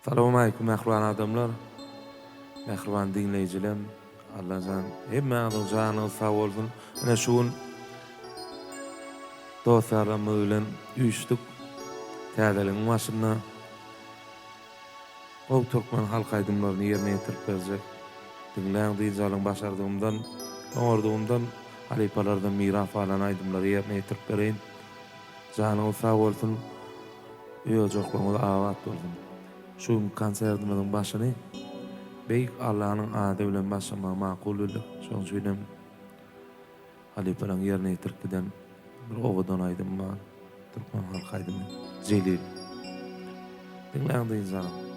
Salamu alaykum mehriban adamlar. Mehriban dinleyijiler. Allah jan hemmäňiziň janyňyz sag bolsun. Ene şu gün dostlarym bilen üýüşdük. Täzeliň başyna Ol Türkmen halk aýdymlaryny ýerine ýetirip berjek. Dinleýän diýjalyň başardygymdan, oňordygymdan halipalardan miraf alan aýdymlary ýerine ýetirip bereýin. Janyňyz sag bolsun. Ýok-ýokluňyz awat bolsun. Şu konsertimizin başyny beýik Allahyň ady bilen başlama makul boldy. Şoň üçin halipalarň ýerine ýetirip giden bir owadan aýdym bar. Türkmen halk aýdymy. Jelil. Dinleýän diýjalyň.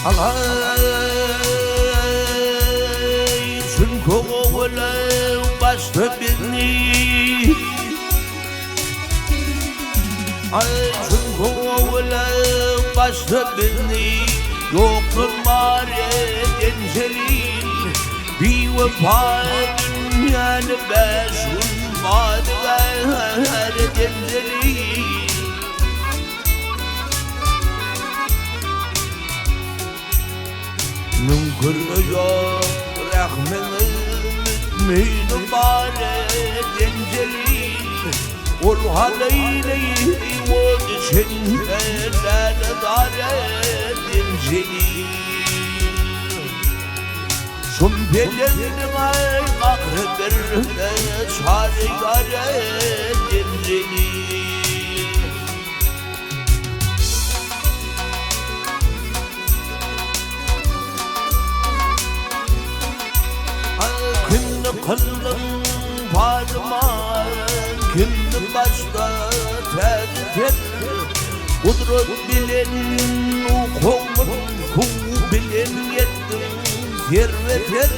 Alay çünkü oğlan başta beni Ay çünkü oğlan başta beni Yoktur mağareden celil Bir vefa dünyanı beşun mağareden celil Mümkün yok rahmet meydi bari dencelil Ol haleyleyi o düşüncelerde dare dencelil Şun belenini ay akreberine çare yare dencelil Kıldım parmağın kimdi başta terk Kudret bilen ukomun ku bilen yettim zirveter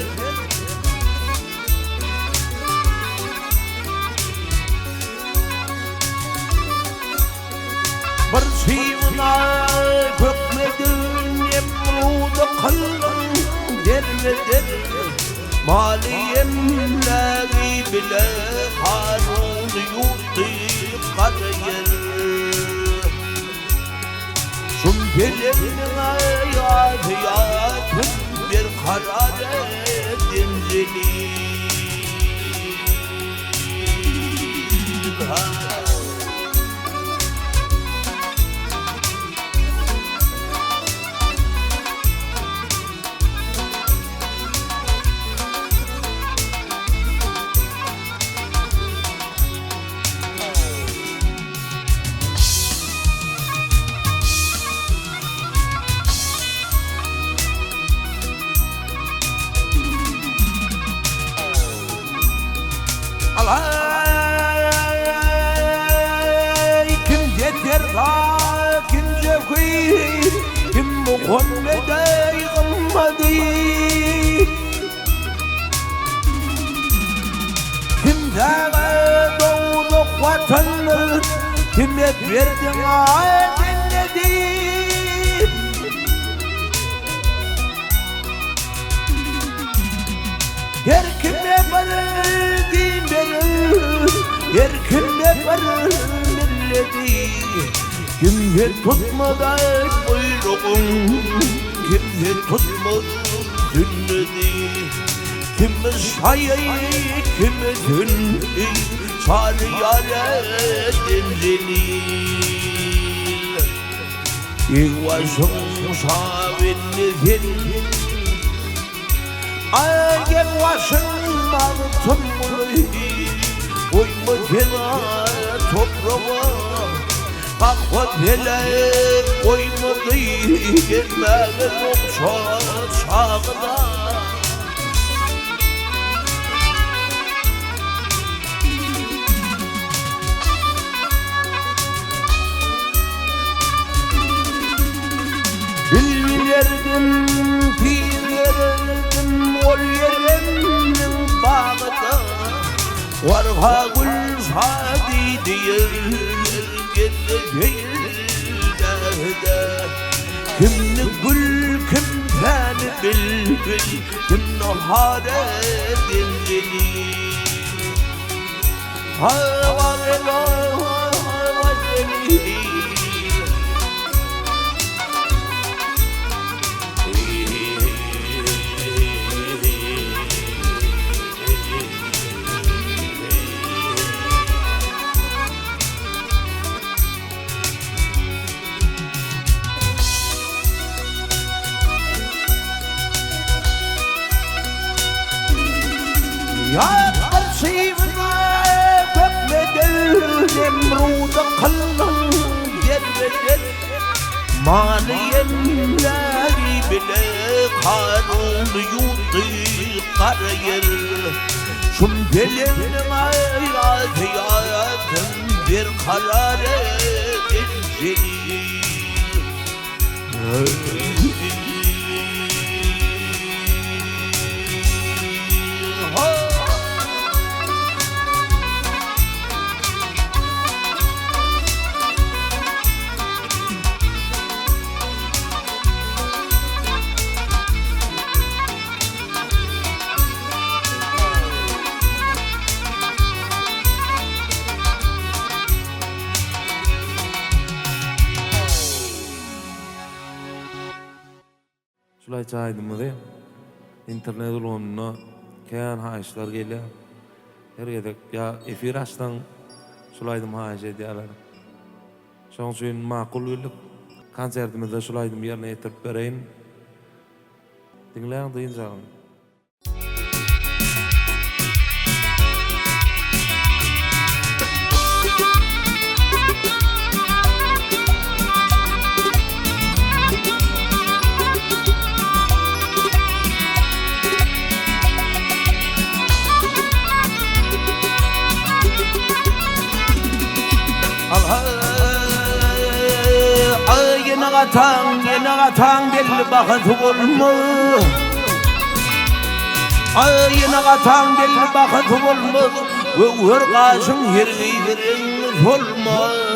Bir sivna kökmedin emruda kıldım derveder Maliyemleri bile harun yurtı karayır Şun belemine hayatın bir karar edimzeli Alay kim yeter kim cevki kim Muhammed'e yıkılmadı Kim dağı doğduk vatanı kim et verdin dinledi Her kime verdin Her kimde var milleti Kimse tutmadı buyruğum Kimse tutmadı sünneti Kimi şayet kimi dünni Çare yare denzelil Yıkvaşım şavinlifin Ay yıkvaşım altın Koyma kenara toprağa Kalkma felek koymadı Gelmedi okşa çağına Pirlerim ol yerenin bağda Varha gül şadi diyer Geleceğilerde Kimni gül kimden bil Kimni haret edili Havarelo havareli Ya karsivna köpmedel Nemrud'a kallın yerveder Maliyemleri bile karlı yutu karayır Şum gelinin hayatın bir hararet edecek Şulay çaýdymyzy internet ulgamyna kän haýyşlar gelýär. Her ýerde ya efir açdan şulaydym haýyş edýärler. Şoň üçin makul bilip konsertimizde şulaydym ýerine ýetirip bereýin. Dinleýän diýinjagym. Yine gatan belli bakıt olma Yine gatan belli bakıt olma Ve her kaşın yergirin olmadı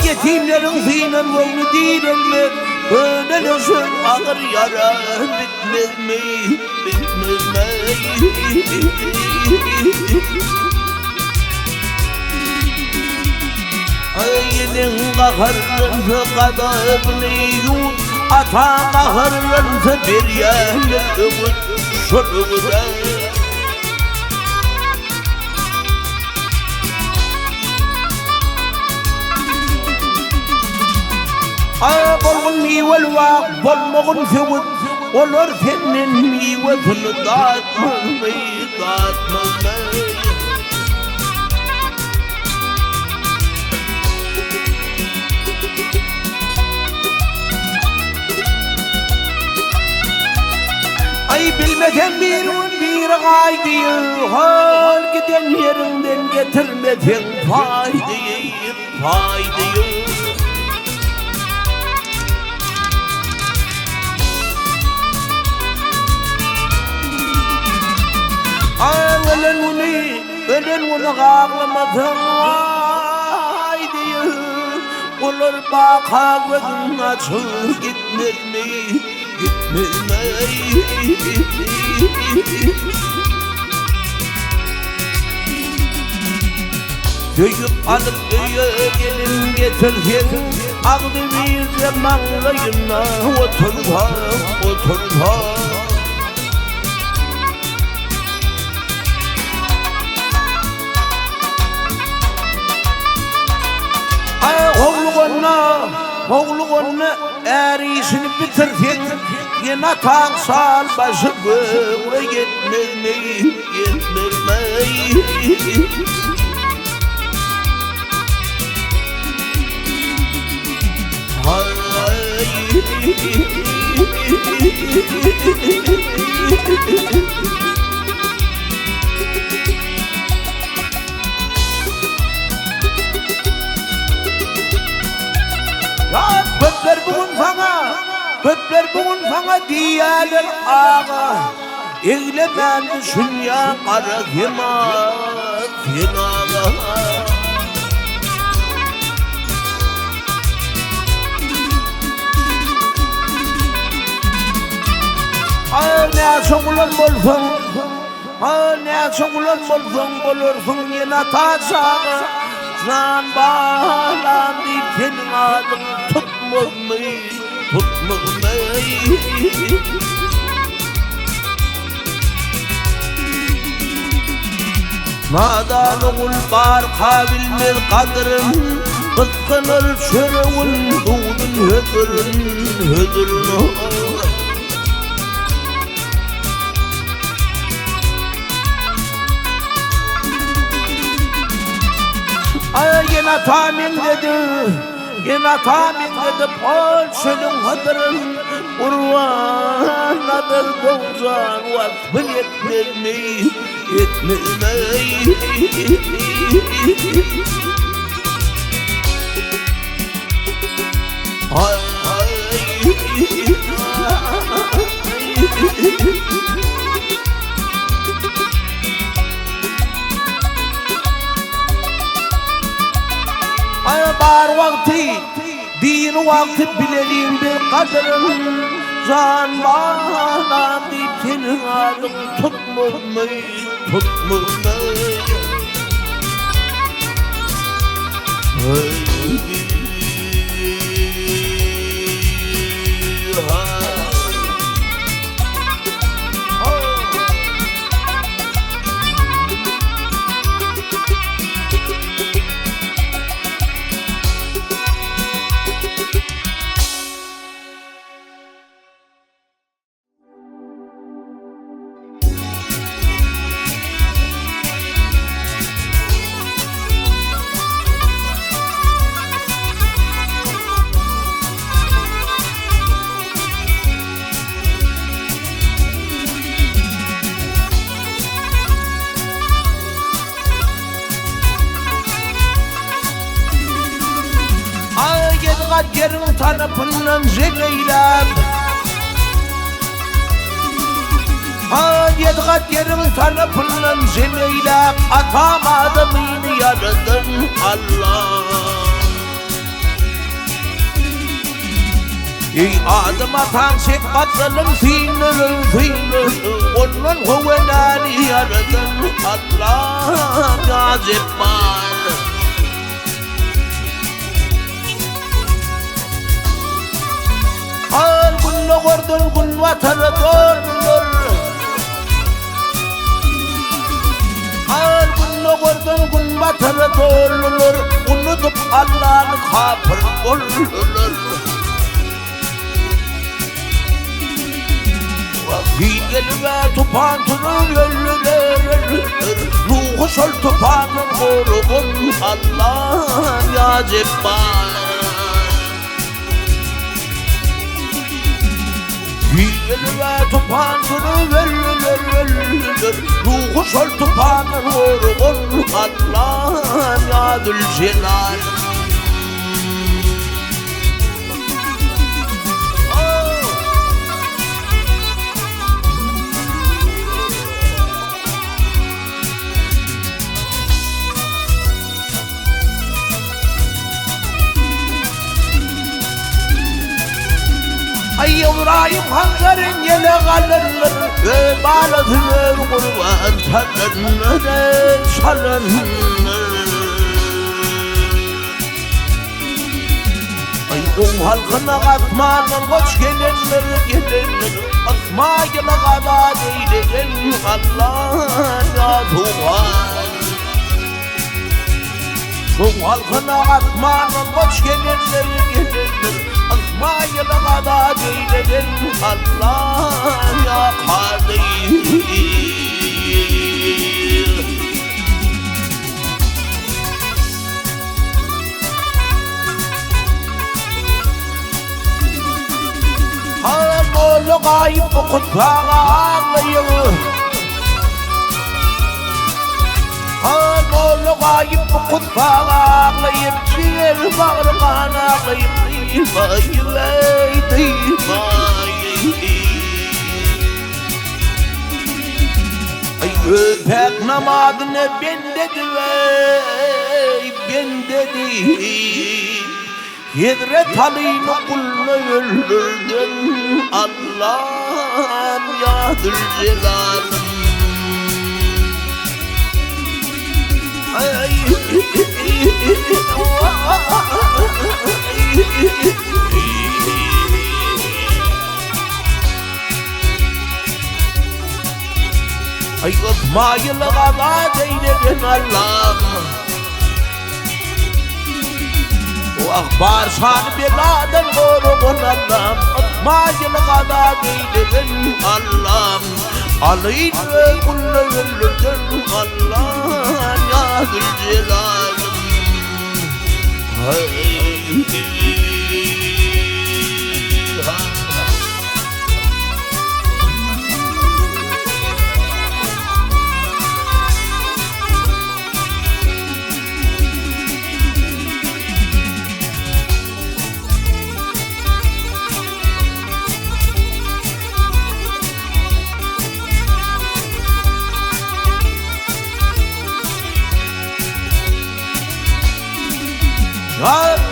Yetimlerin zinen yolunu direnler Önelösün ağır yara bitmez mi? Ayının kahırlığı kadabını yut Ata kahırlığı bir yerle ümit şurada Bolgun miwel waq bolmogun fewut Olur senin miwetini dağıtmaz Ay bilmeden bir gaydıyı Hal giden yerinden getirmeden faydıyı Ölen onu ağlamadın haydi Olur baka gözün açır gitmez mi? Döyüp alıp büyüye gelin getirsin Ağlı bir zamanlayına otur Oğluğunu eğer işini bitirsin Yine taksal başı böyle gitmez mi? Hay Köpler bugün sana diyeler ağa Eglemen dünya kara kemat Kenağa Ne çoğulan bolsun Ne çoğulan bolsun Bolursun yine taşağı Can bağlan deyip senin adın tutmamayı Nadan oğul bar kabilmez kadırın Kıskınır çöreğin doğdun hödürün Yine tahmin dedi Polşa'nın hadırın Urvanadır doğzan Vakfın etmez Bar vakti, din vakti bilelim bir kadırın Can bağlan deyip senin adın tutmamayı Yerin tarafından zemeylem Yedgat yerin tarafından zemeylem Atamadım yine yaradım Allah Ey adım atan sek atılım finir Onun huvenani yaradım Allah Gazip var Kullu gördün kul vatanı doğrulur Kullu gördün kul vatanı doğrulur Unutup Allah'ın kafir olurlar Vakil ve tufan turur Ruhu şol tufanın korukun Allah'ın yazıp var Hile ve tufanını verir Ruhu şol tufanı vurgun Allah'ın yadül celal Ay İbrahim Hangar'ın yele kalırlar Ve bağladılar kurban tanrıları çalınlar Ay o halkına katmanın koç gelenler Atma yılı kadar eyleyen Allah'ın yaduvar O halkına katmanın koç gelenler Atma yılı kadar eyleyen Allah ya Kadir Oğlu kayıp bu kutlağa ağlayın Oğlu kayıp kutba ağlayıp ciğer bağırgan ağlayıp ay öpek namadını ben dedi ben dedi Yedret aleyni kulunu öldürdün Allah'ım ya Zülcelal'ım ay ıtmayılı gala deyledin Allah'ım o akbar şanı beladan korukun Allah'ım ıtmayılı gala deyledin Allah'ım aleyni kulunu öldürdün Allah'ım ya Zülcelal'ım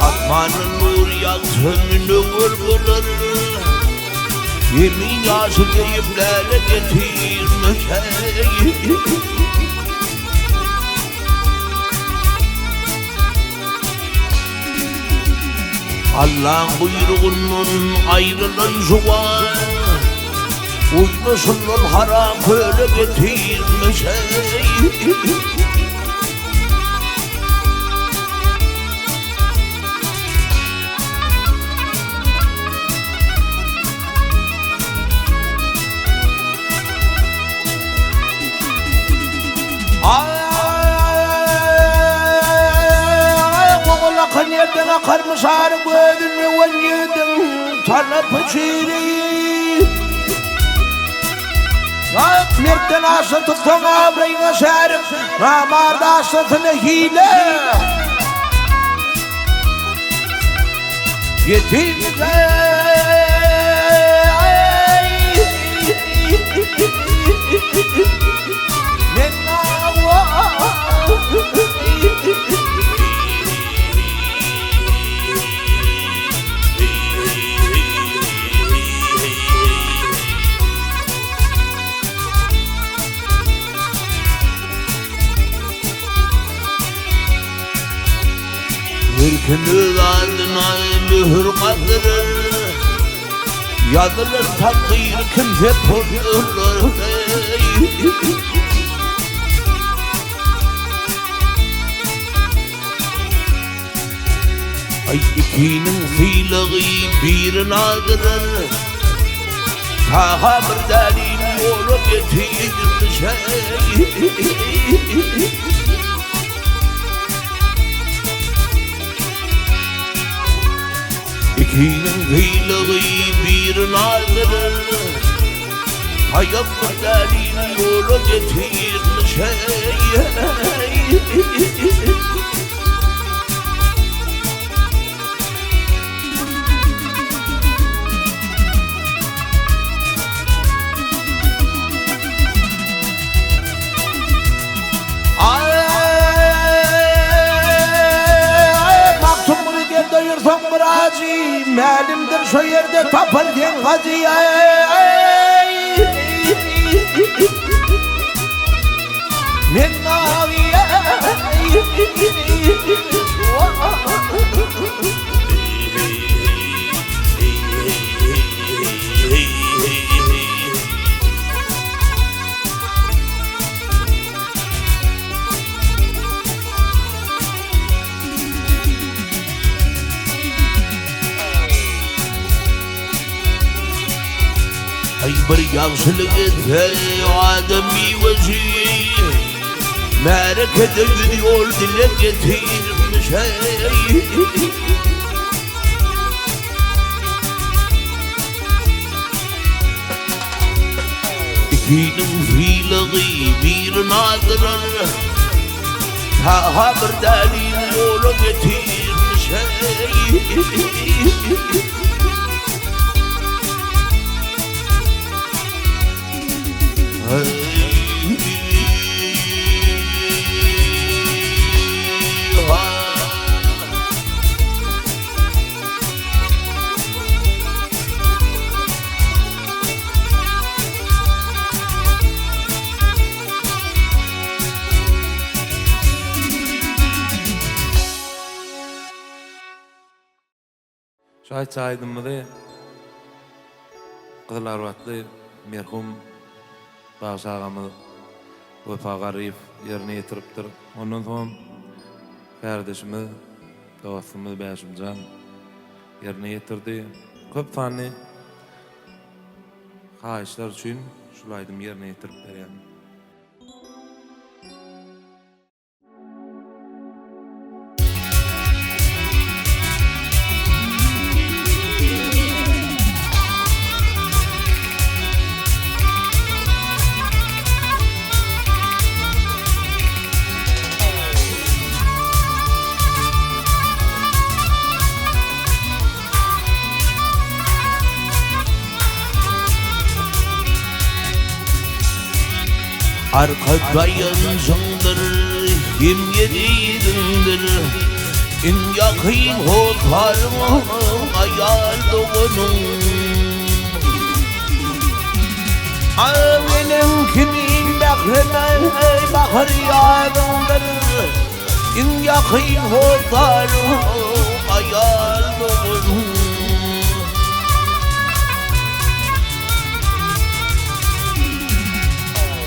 Atmanın nur yansın vurgulur Yemin yaşı deyimlerle getirmiş Allah'ın buyruğunun ayrılın zuva Uymusunun haram öyle getirmiş Oğlakın yerden akarmış ağrı gözünü Vanyedin tanıp çiğri Mert'ten aşı tutkun avrayına şerif Namarda aşıtını hile Yetimde Yürkünü ardına mühür kaldırır Yazılır takdir kimse bozulur Ay ikinin fiili birini aldırır Taha bir delil yolu getirmiş İkinin fiili birini aldırır Hayat bir delil yolu getirmiş Melimdir şu yerde tapırken hacıya Mennaviye Ay bir yaşlılık etse ademi vecih Merakede gidiyor dile getirmiş İkinin fiili bir nadırır saha bir delil yolu getirmiş Şahit çaydımda Kızıl Arvatlı merhum Bağış ağamı Vefa Garif yerine getiripdir. Ondan sonra kardeşimi, dostumuz Beşimcan yerine getirdi. Köp fani haýyşlar üçin şulaydym yerine getirip berýän. Arkadayın zındır, kim yediğindir İn yakın hotarımı ayal doğunun Benim kimin bekleme bakır yadındır İn yakın hotarımı ayal doğunun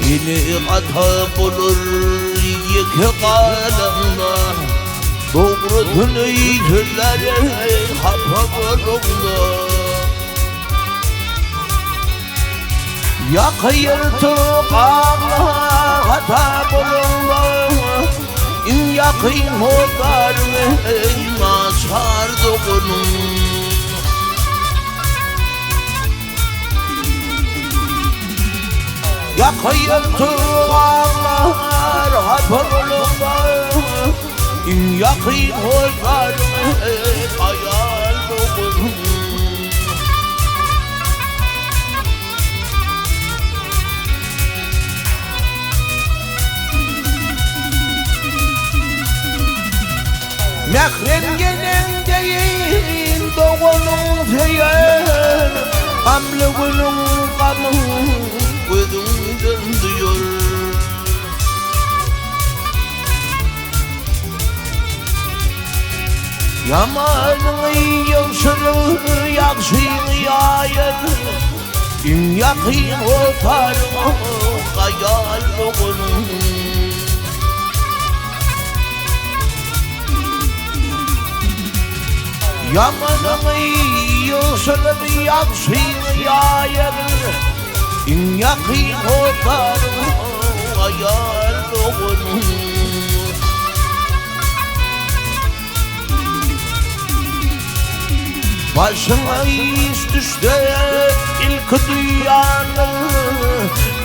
Yine ata bulur yıkı kalında Doğru tünüydüler hapa bulundu Yakı yırtık ağla hata bulundu İn yakın hodar masar doğunun Yakayırtık ağlar hapırlılar İn yakın hodar ayal doğunun Mehrem gelen değil doğunun feyer Amlı günün kanın gözümden diyor Yamanın yılsırı yaksın yayır İn yakın otarma hayal doğunun Yamanın yılsırı yaksın yayır İn yakın otarma hayal doğunun Başına iş düştü ilk dünyanın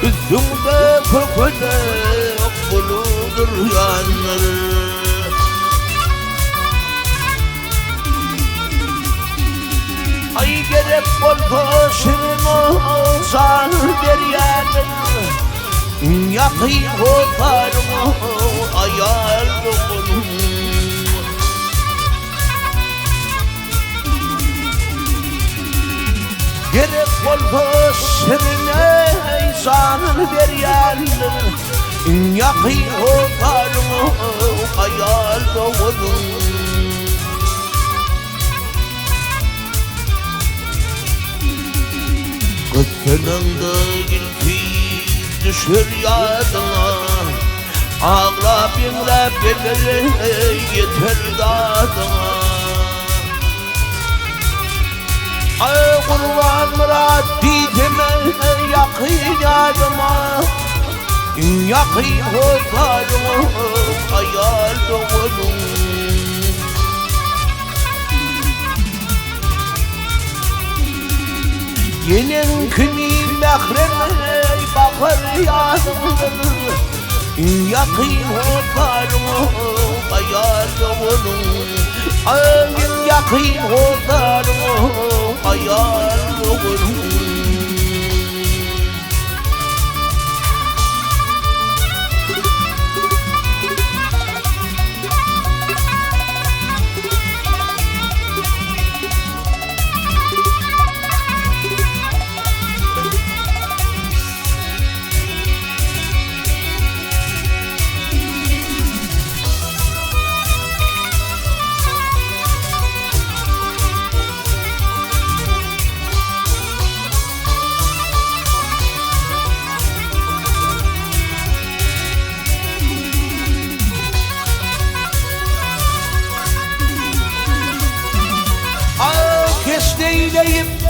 Üstünde köküde buludur yanları Ay gerek olsa senin olsan beryanın Yakın otarma ayal doğunun Gerek olsa senin eysanın beryanın Yakın otarma ayal doğunun Kıttınında ilki düşür yadına Ağla binle bedeli yeter dadına Ay kurban murat didime yakın yadıma Yakın hotarıma hayal doğunun Yenen kini mehreme bakır yazılır Yakayım otlarımı hayalımın, yakayım otlarımı hayalımın.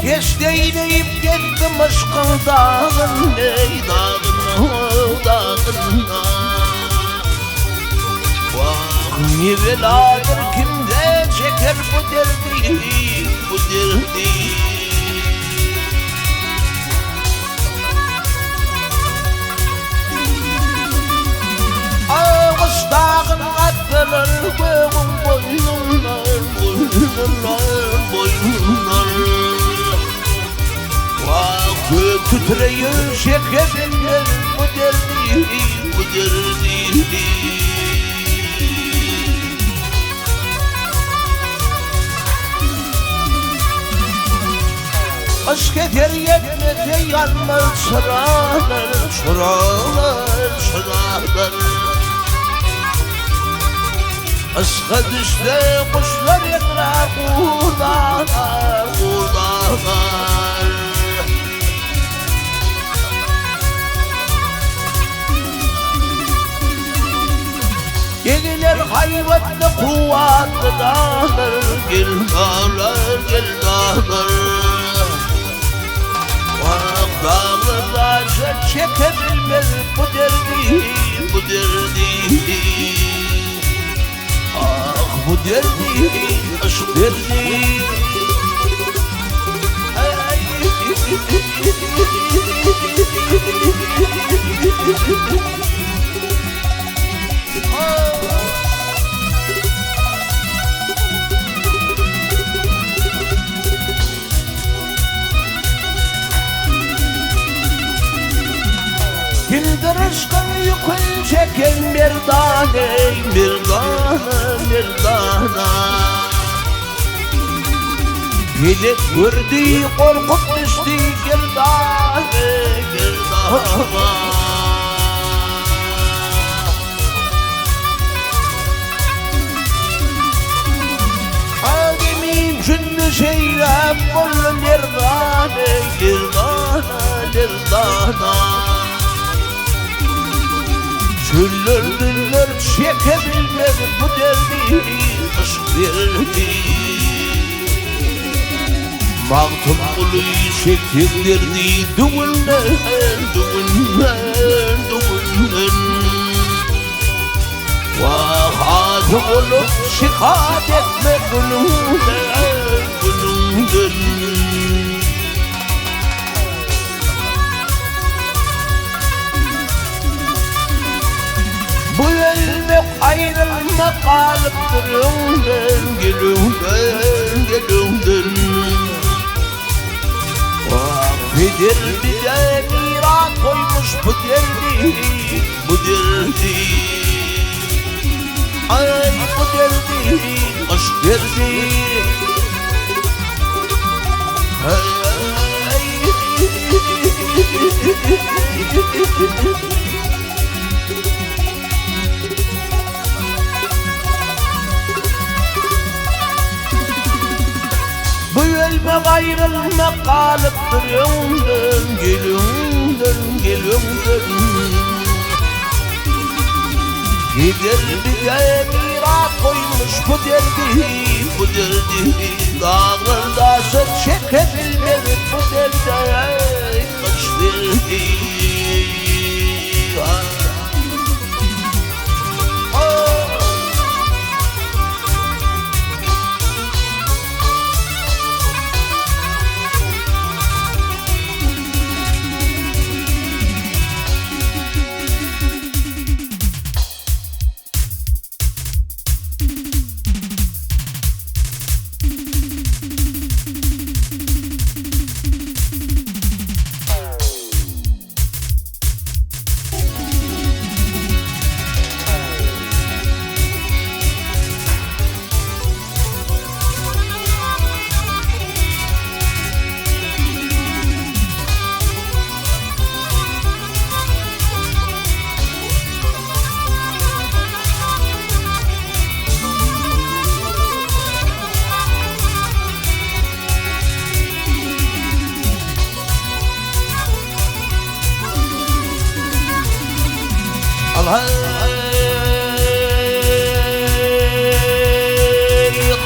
Geç değileyim gittim aşkın dağın, ey dağına. Vah ne beladır kimde çeker bu derdi, bu derdi. Ağız dağın atlanır boynunlar, boynunlar. Gök titreyin şekerimler bu derdi, bu derdi. Aşk eder yetmede yanmaz sıralar, sıralar, sıralar. Aşka düştü kuşlar yaklar, kurdalar, kurdalar. Yeniler hayvatlı kuvvetli dağlar, gel dağlar, gel dağlar. Vah dağlar çekebilmez bu derdi, bu derdi. Ah bu derdi, aşk derdi. Kimdir aşkın yükün çeken bir tane, bir tane, bir tane. Gelip gördü korkup düştü girdane, girdane. Alimin cünnü şeylem bollu girdane, girdane, girdane. Çöllerdüller çekebilmez bu derdi, aşk derdi. Mağtum uluyu çektirdi düğünden, düğünden, düğünden. Vah adı olup şikayet etme günümden, günümden. Bu ölmek ayrılmak kalıptır önden, gelümden, gelümden. Nedir bize miras koymuş bu derdi, bu derdi. Ay bu derdi, aşk derdi. Bu ölmek ayrılmak kalıptır önden, gelümden, gelümden. Gider bize miras koymuş bu derdi, bu derdi. Dağlarda söz çekebilmez bu derdi, kaç derdi.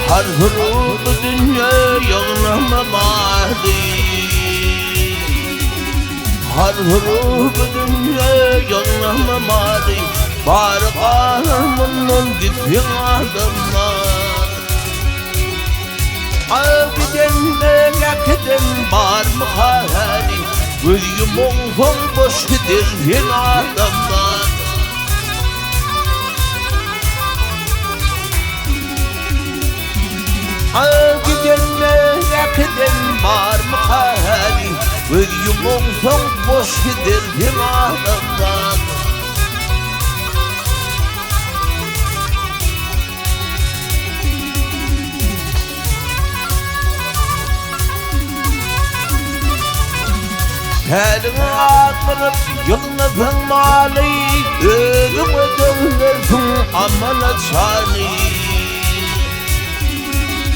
Harhuru bu dünya yağlamadı. Harhuru bu dünya yağlamadı. Bari kanımın gitsin adamlar. Abiden yakıdın var mı hali? Gözüm oğul boş gidir adamlar. Gidenle yakıdın var mı hali? Gözüm oğul boş gidir adamlar. Elini attırıp yıllasın mali, ölümü dövlersin amana çani.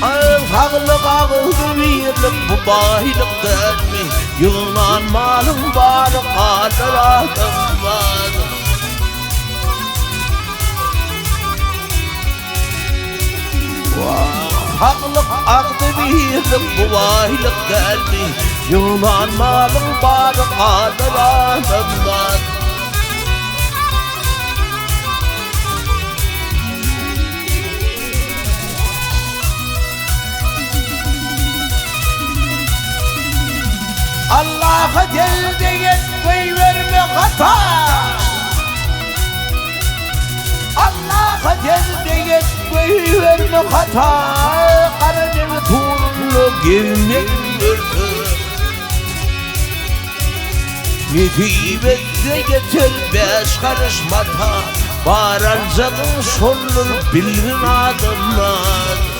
Ağlık ağıldı birlik bu baylık dermi, yığılan malın var kalır adım var. Ağlık ağdı birlik bu baylık dermi, yığılan malın var kalır adım var. Allah'a geldi yetmeyi verme hata. Allah'a geldi yetmeyi verme hata. Karnını tuğrunu girmek gördü. Yetibette getir beş karış mata. Bağıracağın sonunu bilgin adamlar.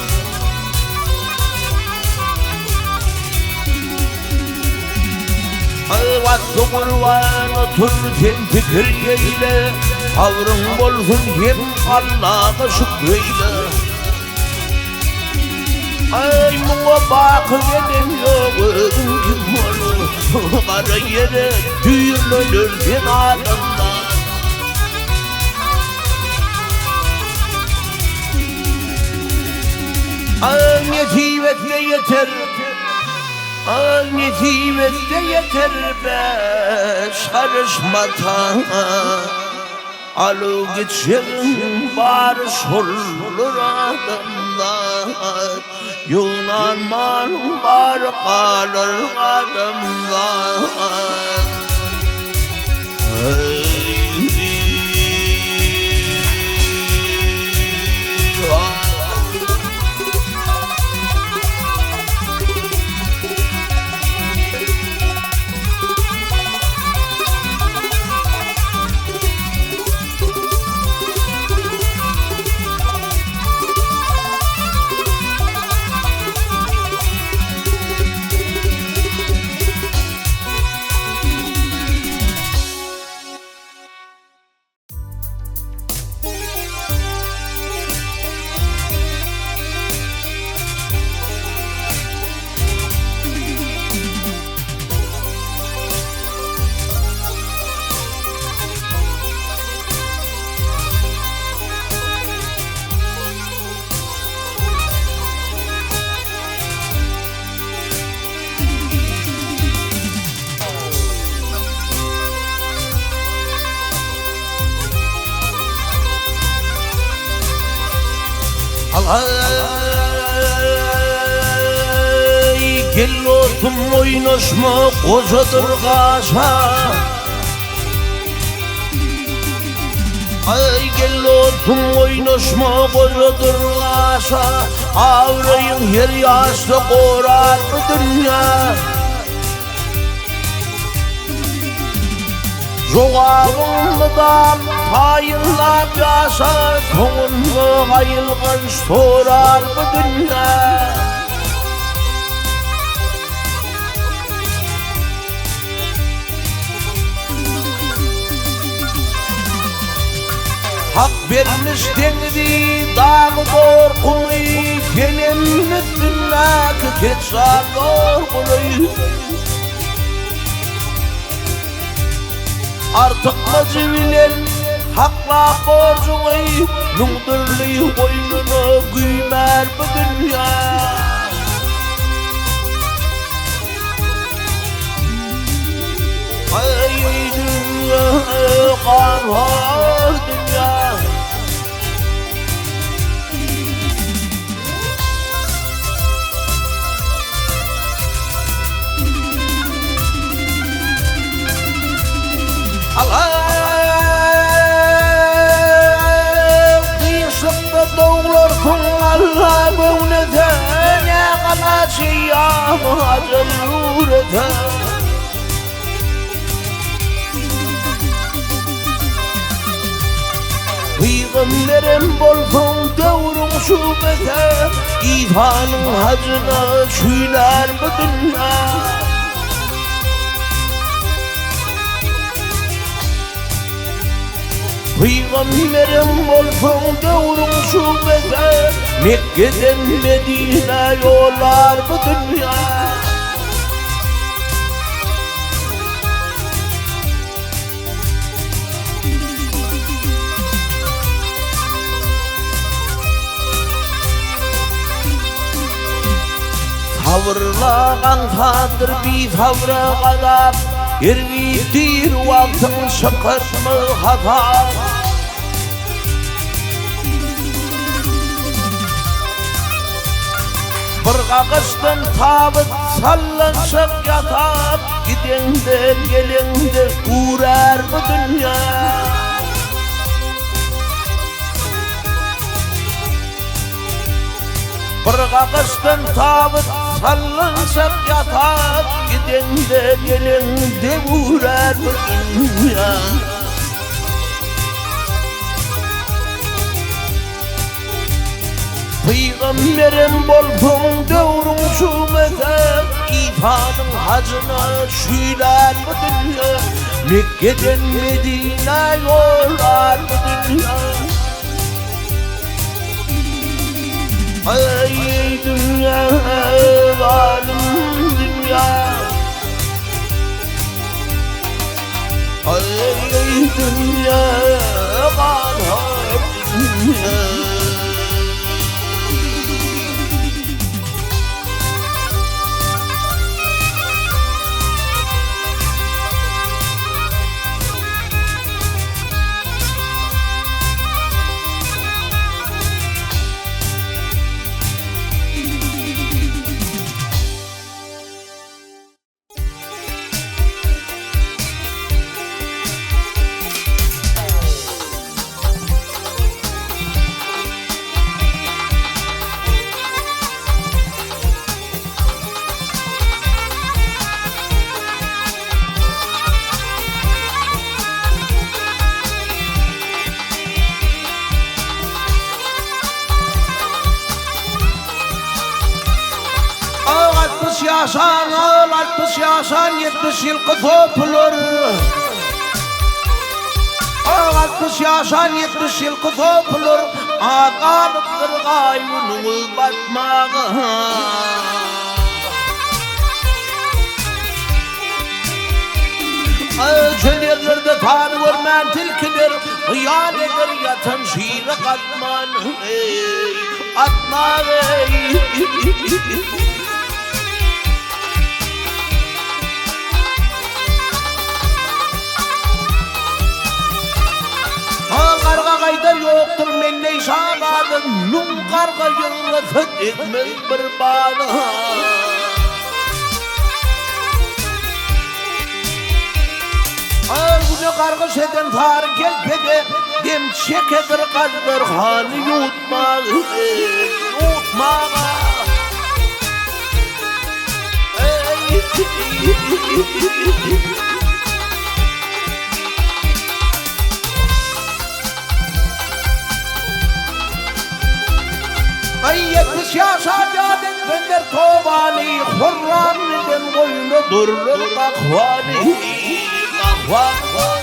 Vakti kurbanı tur sen fikirgeyle. Tavrın bolsun hem Allah'a şükreyle. Ay muğa bakı gelemiyor kim olur. Kara yere düğünlenirken adamlar. Ay netivetle yeter. Netivetle yeter beş karışmatan. Alı geçelim barış olur adamlar. Yunan malum var kalır adamlar. Gel olsun oynaşma kocadır kaşa. Ay gel olsun oynaşma kocadır kaşa. Avrayın her yaşta korar mı dünya? Jogağımdan payınlap yaşa. Sonunu ayılgan sorar mı dünya? Hak vermiş denri dağı dorkuluy. Senin üstünlaki keçar dorkuluy. Artık acı bilen Hakla borcumu nungdurlu boynuna güymer bu dünya. Ay dünya kahhar dünya. Allah kıyışıkta doğursun Allah bu neden ya kalaşıyam acılur eden. Peygamberim bolsun doğurun şu bete İfanın hacına çüyler bu dünya. Peygamberim olsun doğurun şu beze Mekke'den Medine yollar bu dünya. Tavırlağan tandır bir tavra kadar Ergittir vaktin şıkır mı hata. Bir kakıştın tabıt sallanşık yatar Gidende gelende uğrar bu dünya. Bir kakıştın tabıt sallanşık yatar Gidende gelende uğrar bu dünya. Peygamberim bolsun doğurun şu meze İfanın hacına şüyler bu dünya. Mekke'den Medine yollar bu dünya. Ay dünya zalim dünya. Ay dünya kahhar dünya. Yaşan ağıl 60 yaşan 70 yıl kutupulur. 60 yaşan 70 yıl kutupulur. Ağalıktır gayrının batmağı. Çöl yerlerde tanı görmen tilkidir. Hıyal eder yatan şiiri katman. Atma karga kayda yoktur men ne şabadım. Nun karga yıllasın etmez bir bağlı. Ağzını kargış eden tarih kelpede dem çekedir kaldır hanı yutmağı. Yutmağı. Ay 70 yaşa cadet bender tovani Hurran eden boynu durulur kahvani. Kahvani.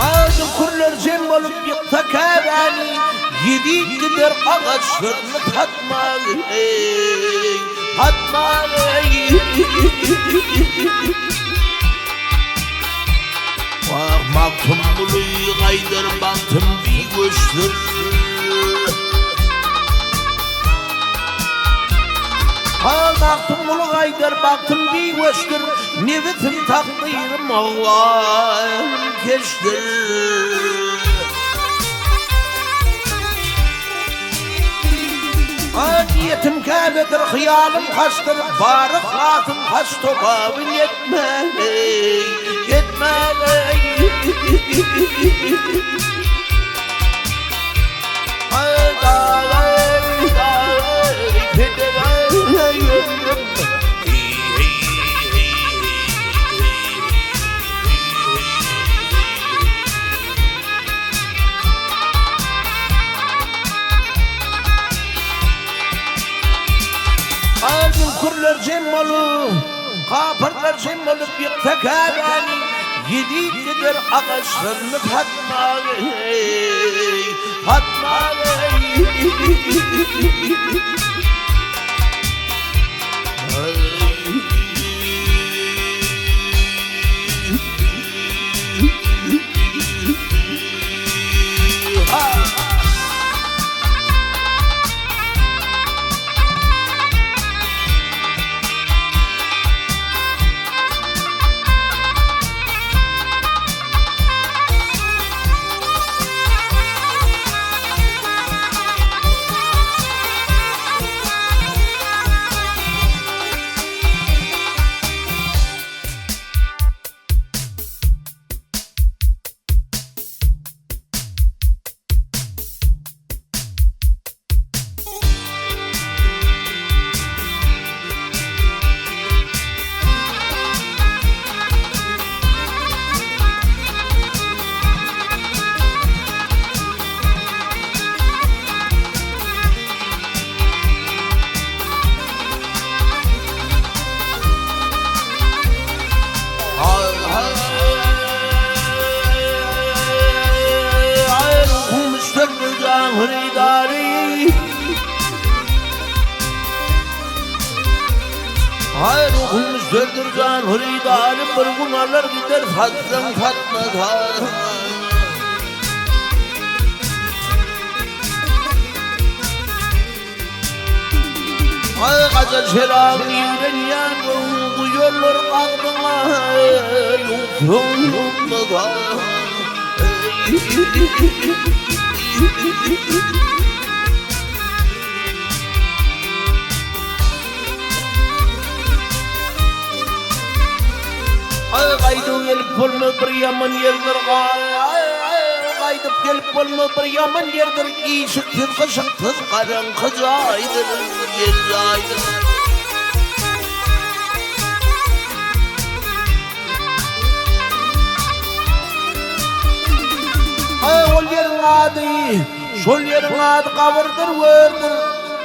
Ağzı kurlar cem olup yıkta kevani. Yedi gider ağaçlarını tatmalı. Tatmalı. baktım buluyu kaydır baktım bir göçtür. Baktım bulu kaydır baktım bir göçtür. Nivetim takdirim Allah'ım geçtir. Niyetim Kabe'dir, hıyalım kaçtır, barıklatım kaç topabın yetmez, yetmez. Kurlar cemmalı, kapırlar cemmalı bir tekabani, yediğidir ağaçlarını Fatma ey, Fatma ey. Hayır okulmuş dördür can huridarım bir bunlarlar gider Fatma Fatma. Ay kaca şerabın yüren yanım duyuyorlar kalbına yolunda. Ay kaydı gelip olma bir yaman yerdir kaydıp gelip olma bir yaman yerdir iyişiktir kışıktır karanlık aydır gel aydır. Ay ol yerin adı şol yerin adı kavurdur verdir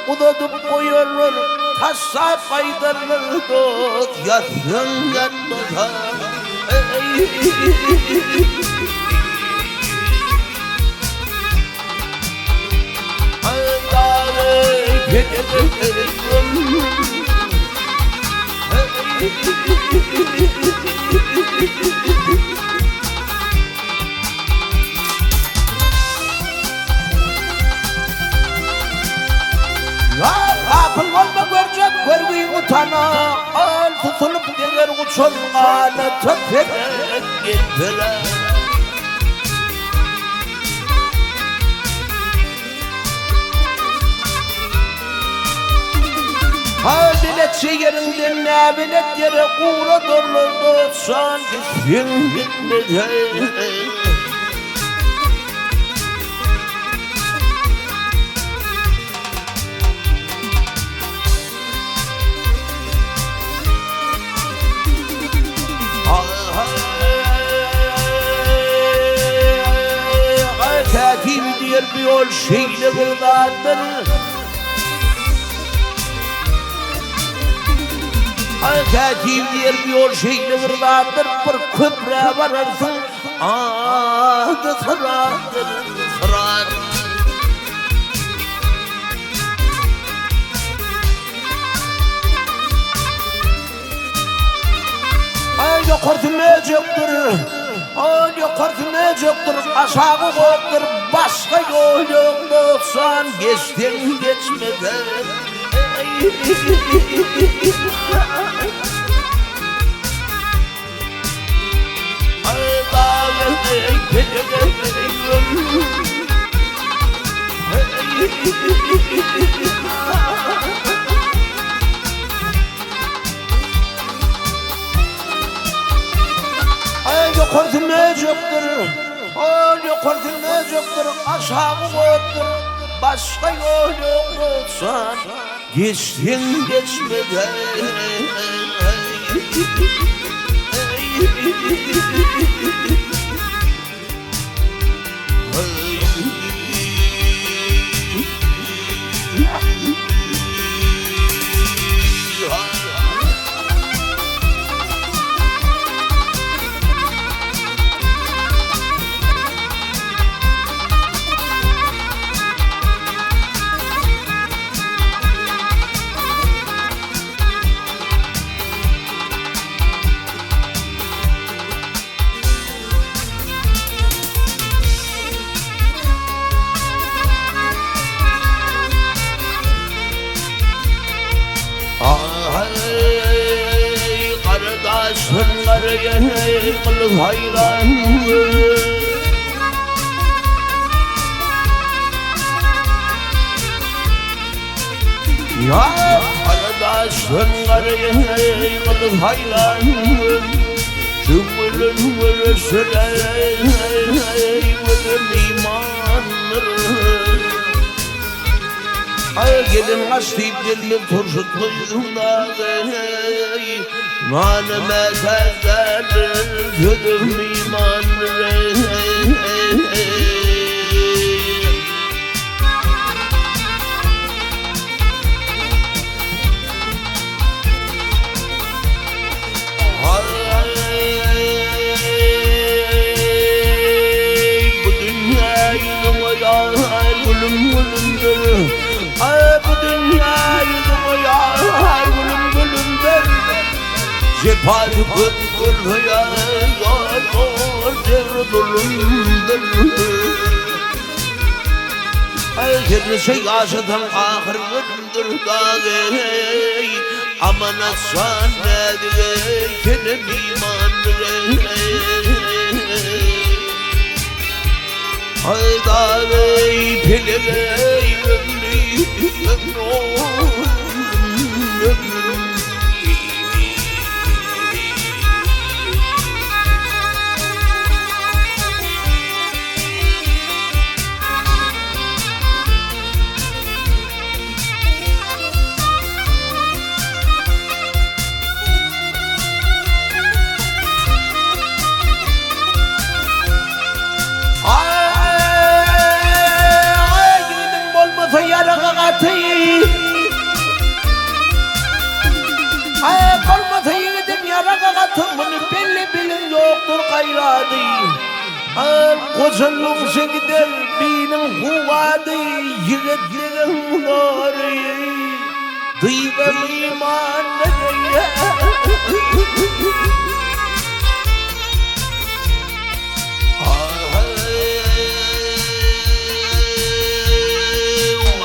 udadıp koyarlar taşsa kaydırır dot yatsın yatmasa. Kapın olma görecek görmeyin utana al tutulup gelir uçurğana tüpek gittiler. Biletçi yerinden ne bilet yere uğra dururdu sanki gün gitmedi. Katip diyor bir yol şeyle buradadır. Katip diyor bir yol şeyle buradadır. Bir köprüye vararsın adı sıradır sırar. Yok örtülmeyecektir. Yok kurtulmayacaktır, aşağı koktur, başka yol yoksan geçtin geçmeden. Kurtulmayacaktır, aşağı koktur, başka yol yoksan geçtin geçmeden. Kardeşler kılıp hayran ya kardeşler kılıp hayran cümlün vuruşlar imandır. Ay gelin açtıyıp gelin turşutluyumda manime sezlerdir gözüm imandır. Bu dünyayı yar gülüm gülümdür. Ay bu dünyayı yar gülüm gülümdür. Cepal kırhıya zor cerdulumdur. Ay kendisi yaşadan ahır gülümdür dağı. Aman aslan nedir kendin imandır. Ay dağı pilgey bunu belli bilin yoktur gayradı. Kocanlığın gider benim kuvadı. Yiğitlerin nuri duygun imanı.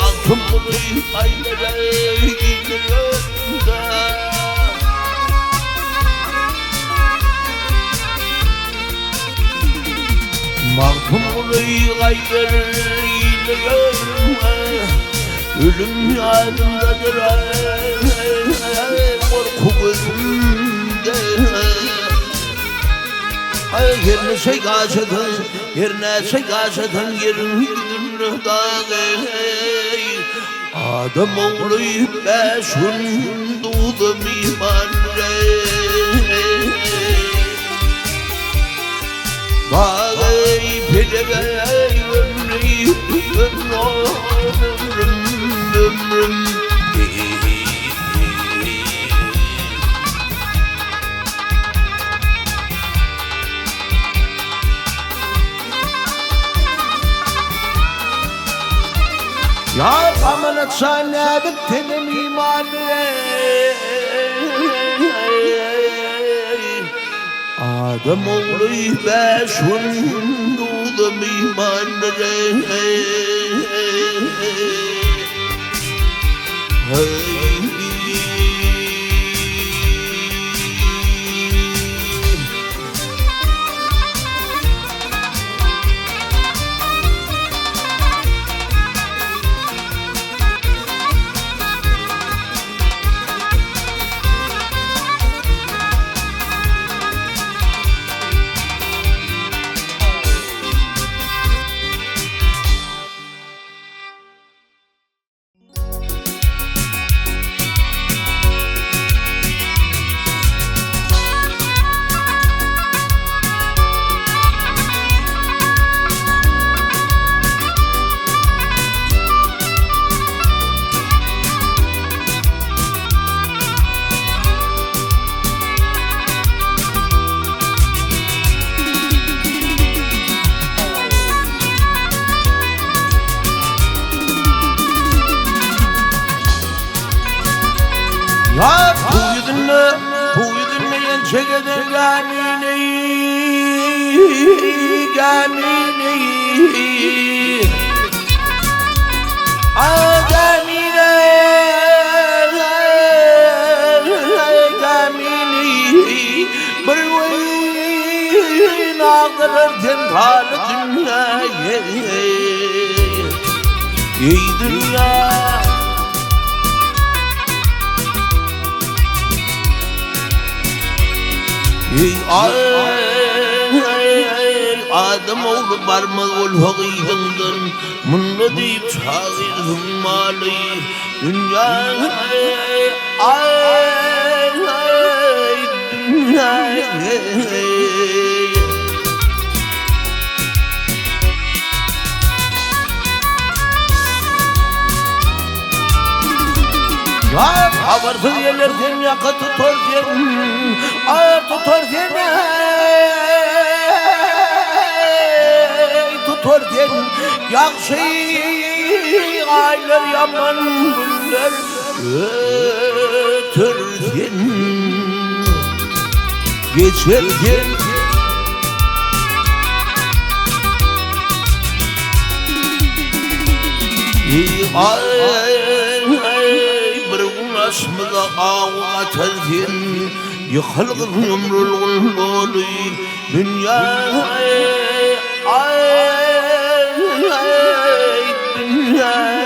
Altın bunu aylara gidiyor da. Mahkumlu'yu gayrıyla görme, ölüm yanındadır korku gözümde. Yerine şey kaçırdın, yerine şey kaçırdın, yerin gidin dağı. Adam oğluyu beşun doğdum imanre. Dağı pilgey ömrüm ya amanat sana bittim imanı. Adem oğlu beşun doğdum imanları Ya bu yüzünle yençekede gamineyi gamineyi bir vayın ağlarken halı dünyaya ey dünya Adem oğlu barma ol haqiqından munla deyip çağırdım mali dünya dünya Ya habersız yerlerden yakı tutar diyen tutar diyen tutar diyen yakşı aylar yaman güller ötür diyen geçer diyen Asmıda ağına telkin yıkılgın ömrülgün dolu dünya dünya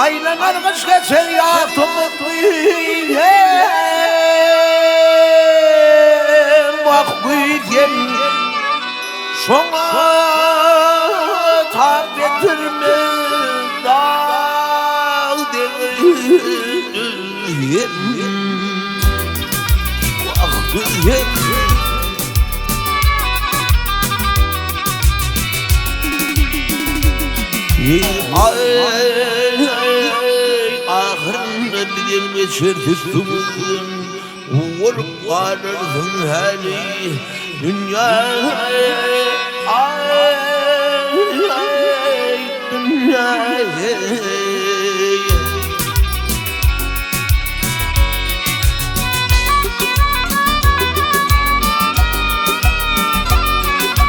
Aylanar kış geçer ya tumutluyum bak büyüyen şuna tab getirme dağ değil bak büyüyen ahırında bilen geçer tüstümüzün olup kalırdın hali dünya dünya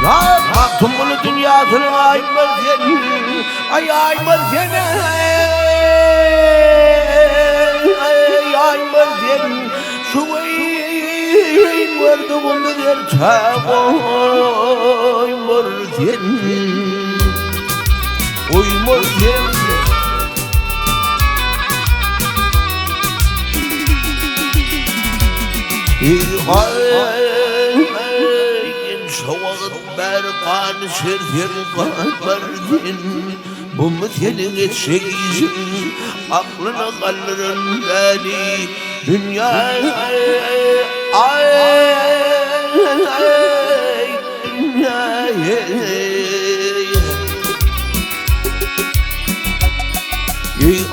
Ya baktım bunu dünyasını aymaz seni aymaz seni aymaz seni şu vayın vardı bunu der aymaz seni aymaz seni Şovağın berkanı şerferi kanberdin Bu mütenin etşeğizin aklına kaldırın beni Dünya dünya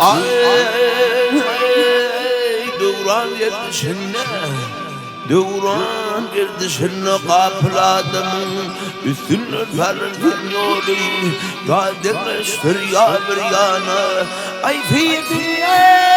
Ay devran yetişine devran yetişine kapıladım üstünü ferden yolu ya demiştir ya bir yana ay fi dünya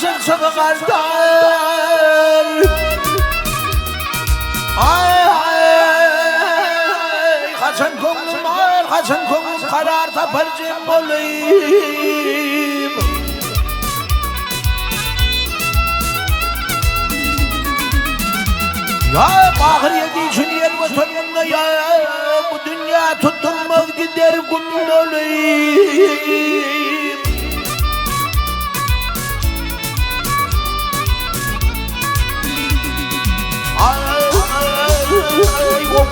Kaçın sıvıgardan ay kaçın konum var kaçın konum karar taparcım olayım ya bahar yedi için yer vatanında ya bu dünya tutulmaz gider kum olayım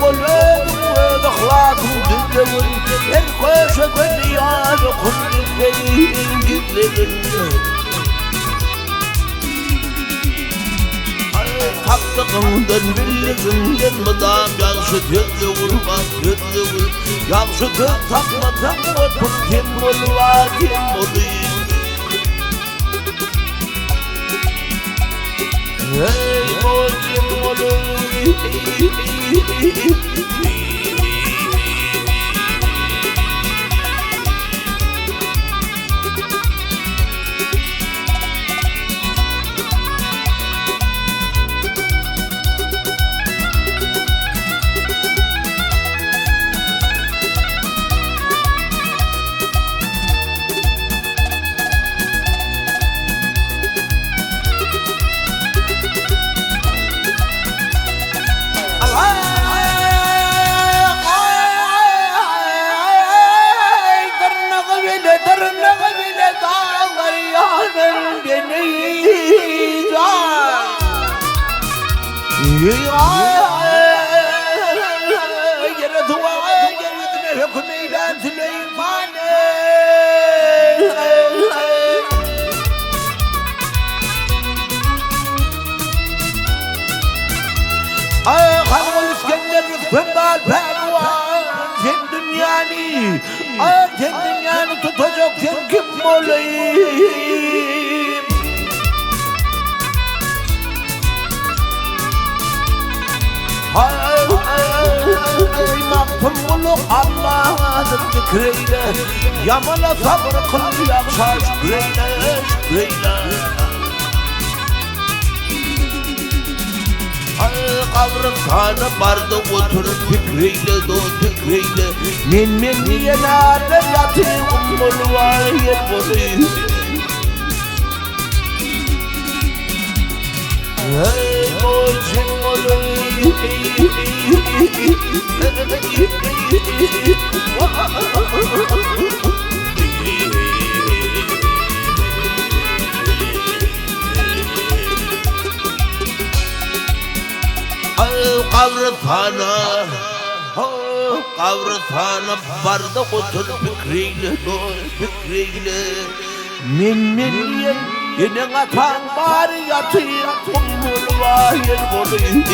وولادهم واخلاقهم دلون الخوشه بالنيابه كل البنين قدلن kaptığımdan birliğimden madam yansı tüllüğün bak tüllüğün yansı tül takmadan otur kim olva kim olayım hey kim olayım dünyanı tutacak sen kim olayım? Hay mahpumluk Allah'ın zikreyle yamana sabır kıl yakşa şükreyle şükreyle Kavrımkhana barda oturup fikreyle do fikreyle men niyelerle yatayım mulvayet bulayım Hey boycum olayım Kavrımkhana Kavrasana barda otur fikriyle Minniyen yine atan bari yatıyım Kumul vahir bulayım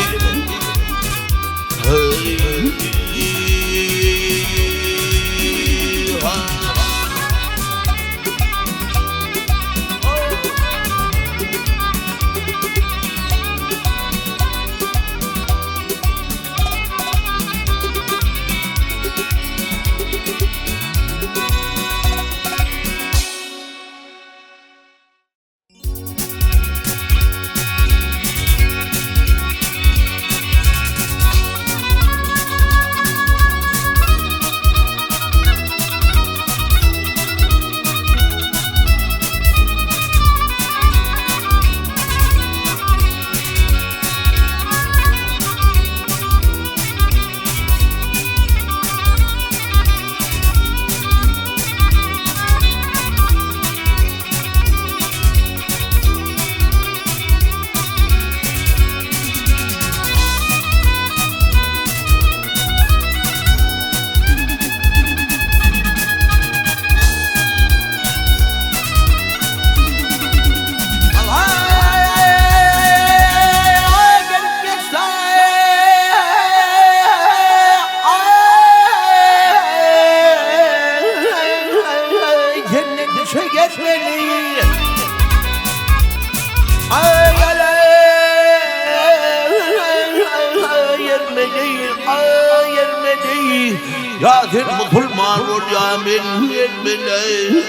Yadir Musulman ol ya min beni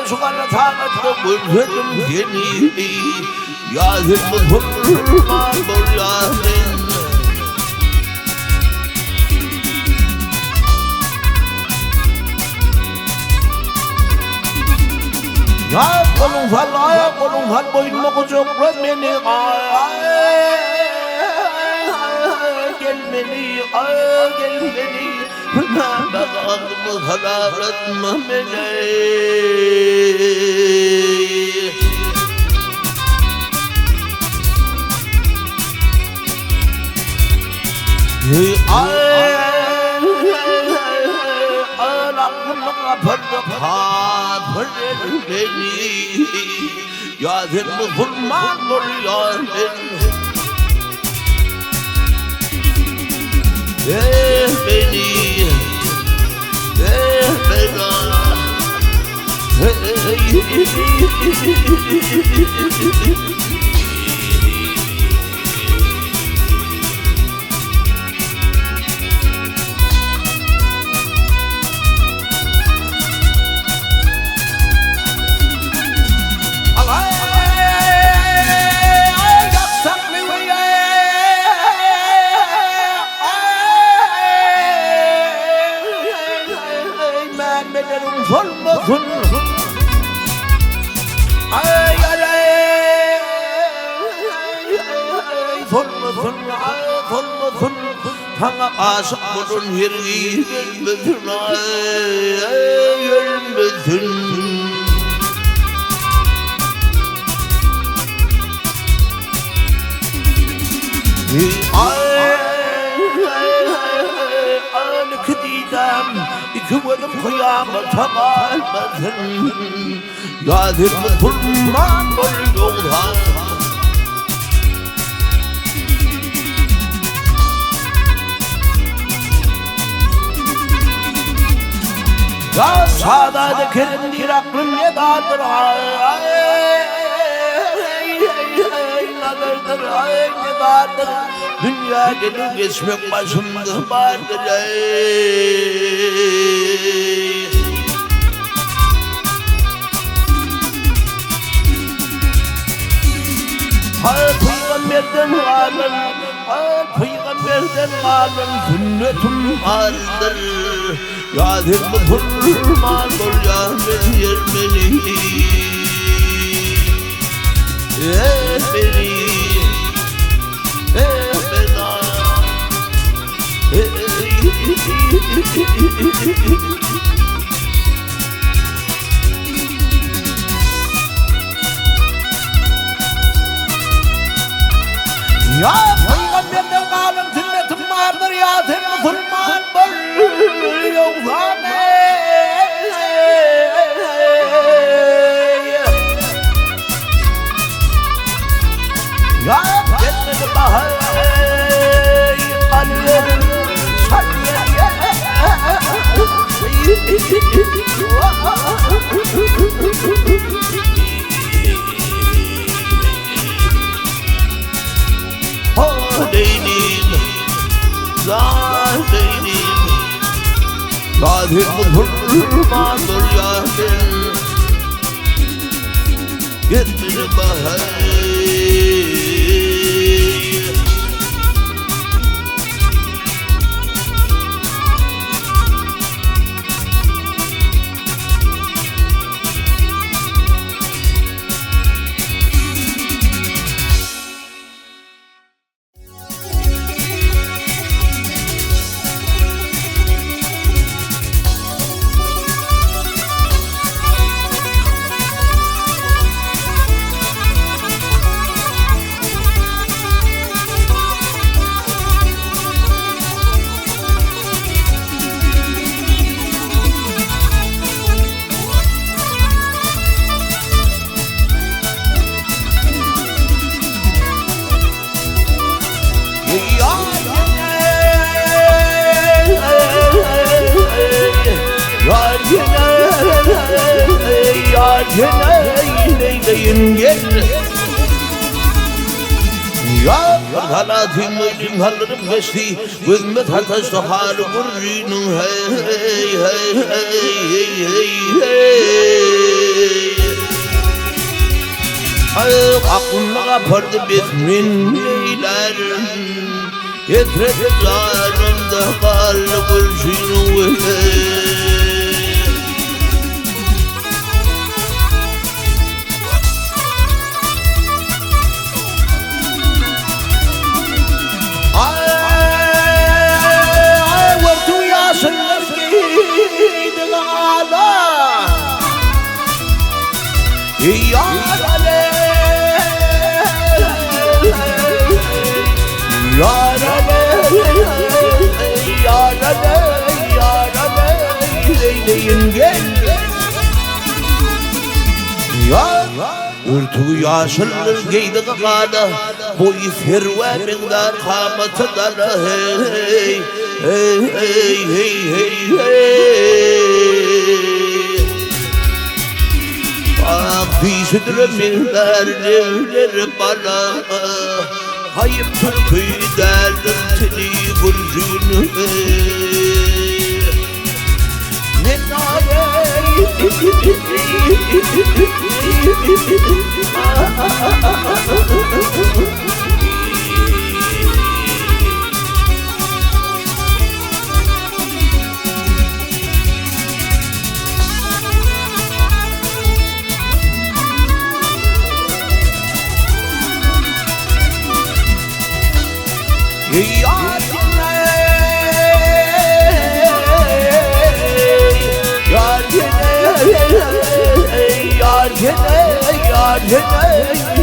Şukarda tanıttı bülbülüm seni Yadir Musulman ol ya min Ya kolum fal, ya kolum fal boynuma kucakla beni Gel beni, gel beni Bağımı harap etme beni Beni Yadir Musulman ol ya beni Sana aşık bulun yeri gelmesin Ağlık didem iki verim kıyamata kalmasın Yadir Musulman ol yolda Ya sağda kerimdir aklım ne dardır ne dardır Dünya gelip geçmek başımda vardır Peygamberden alın Peygamberden alın sünnetim vardır Yadir Musulman ol ya beni beni Ya peygamberden kalın sünnetim vardır ya sen Müslüman bol yoksa ne? Ya gitmedi bahar kalbim salya Zahdeynim, zahdeynim Zahir Müslümandır yahdin Gitmedi bahar Neyleyin gel Ya halatım ölüm hallarım geçti Gözüme taştı halı vurcunun Hey hey hey hey hey hey Ay aklımda kapardı bismin neyler Etref zarımda halı vurcunun Hey Ya Rale Ya Rale Ya Rale Ya Rale Leyleyin gel Ya Ürtü yaşılır geydi kakada Boyu serve miqdar kamatı dara Hey hey hey hey hey hey Akdişidir minderler bana Hayıp türkü derdim seni burcunu Ne nare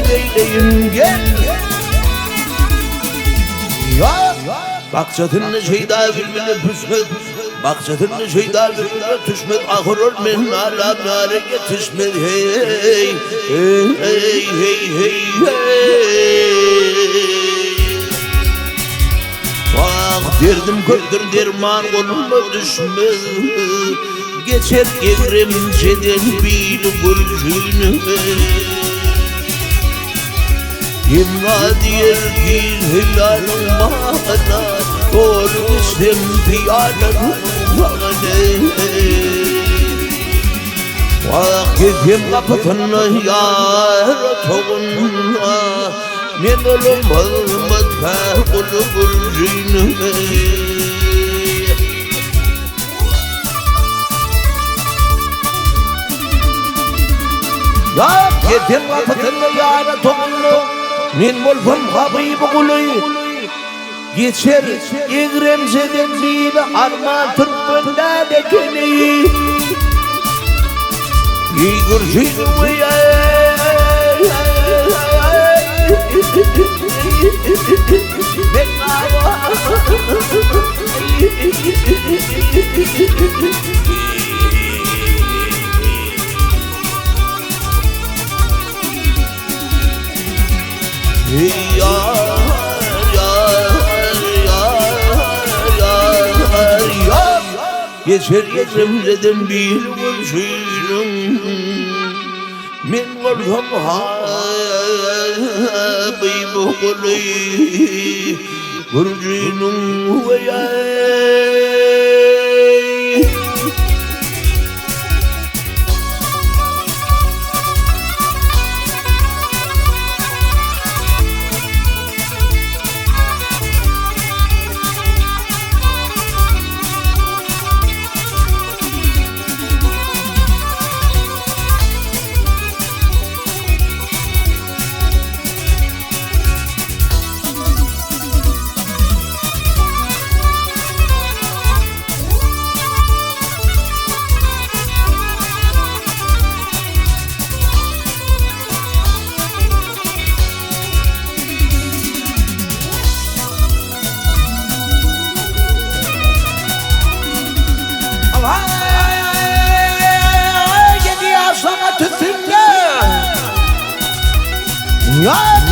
Leyleyin gel Bakçatınlı şeyda gülmüne püsmet Bakçatınlı şeyda gülmüne tüşmet Ahır olmen ala nare yetişmet Hey hey hey hey hey Bak derdim kördür derman kolumda düşmez Geçer evremceden bil gülcünü İmra diyer ki hilalım bana Doğru istem piyalanım bana Vak gezim kapıtına yar toğunla Men olmaz kulu gülcünü Ya gezim kapıtına yar toğunla Men bolsam habib guluy Geçer egremzeden bil arman türkbünde dekeni Ey gürcün Geçer geçemledim bir gözüm men golham habi buğuli gurcunum ve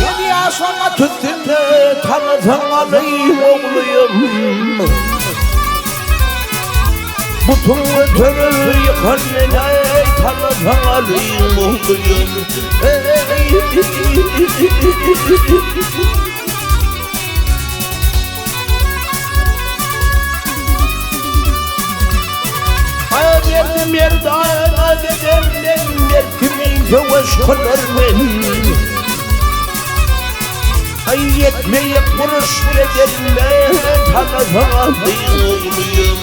Yedi yaşama tüttünde tanıdın alayım oğluyum Bütün ötürü yıkar nene tanıdın alayım oğluyum Verdim yerdana dedemden Mertimin göğüş kadar men Ay yetmeye kuruş bedelime tanıdın oğluyum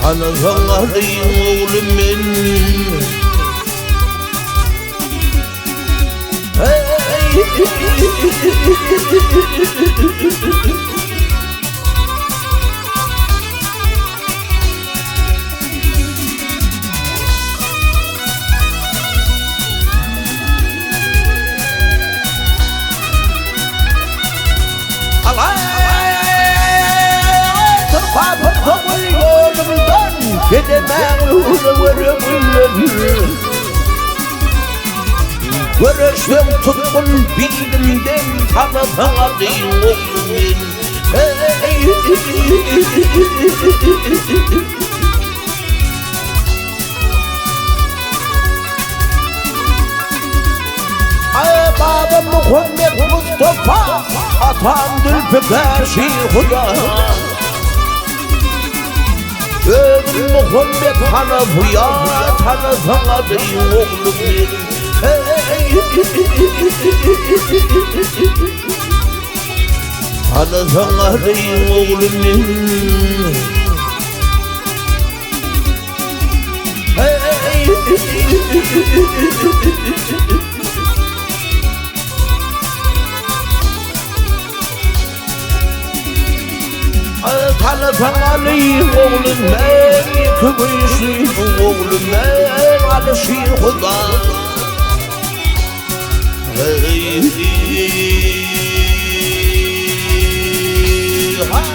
Tanıdın oğlum men Görüştüm tutkun bildirimden tanıdın oğlumun Baba Muhammed Mustafa Atam Zülfikar Şeyhuda Ömrüm Muhammed Hanafiya tanıdın oğlum benim Tanıdın oğlum benim Tanıdın alayım oğlum ben Kıbrıs'lıyım oğlum ben Ali Şeyhu'dan Hey, hey, hey.